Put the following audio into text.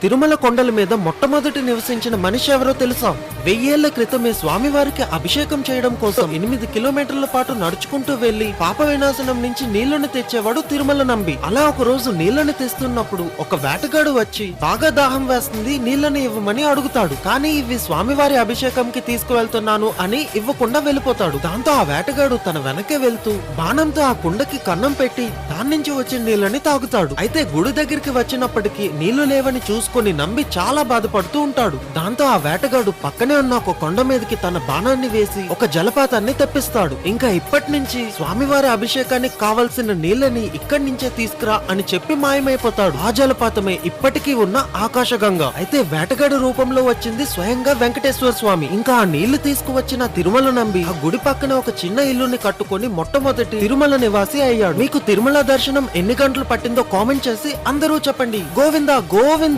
తిరుమల కొండల మీద మొట్టమొదటి నివసించిన మనిషి ఎవరో తెలుసా? 1000 ఏళ్ల క్రితమే స్వామివారికి అభిషేకం చేయడం కోసం 8 కిలోమీటర్ల పాటు నడుచుకుంటూ వెళ్లి పాప వినాశనం నుంచి నీళ్లను తెచ్చేవాడు తిరుమల నంబి. అలా ఒక రోజు నీళ్లను తెస్తున్నప్పుడు ఒక వేటగాడు వచ్చి బాగా దాహం వేస్తుంది, నీళ్లను ఇవ్వమని అడుగుతాడు. కానీ ఇవి స్వామివారి అభిషేకంకి తీసుకువెళ్తున్నాను అని ఇవ్వకుండా వెళ్ళిపోతాడు. దాంతో ఆ వేటగాడు తన వెనకే వెళ్తూ బాణంతో ఆ కుండకి కన్నం పెట్టి దాని నుంచి వచ్చిన నీళ్ళని తాగుతాడు. అయితే గుడి దగ్గరికి వచ్చినప్పటికీ నీళ్లు లేవని చూసుకొని నంబి చాలా బాధపడుతూ ఉంటాడు. దాంతో ఆ వేటగాడు పక్కనే ఉన్న ఒక కొండ మీదకి తన బాణాన్ని వేసి ఒక జలపాతాన్ని తెప్పిస్తాడు. ఇంకా ఇప్పటి నుంచి స్వామివారి అభిషేకానికి కావలసిన నీళ్ళని ఇక్కడి నుంచే తీసుకురా అని చెప్పి మాయమైపోతాడు. ఆ జలపాతమే ఇప్పటికీ ఉన్న ఆకాశగంగ. అయితే వేటగాడు రూపంలో వచ్చింది స్వయంగా వెంకటేశ్వర స్వామి. ఇంకా ఆ నీళ్లు తీసుకువచ్చిన తిరుమల నంబి ఆ గుడి పక్కన ఒక చిన్న ఇల్లుని కట్టుకొని మొట్టమొదటి తిరుమల నివాసి అయ్యాడు. మీకు తిరుమల దర్శనం ఎన్ని గంటలు పట్టిందో కామెంట్ చేసి అందరూ చెప్పండి. గోవిందా గోవిందా.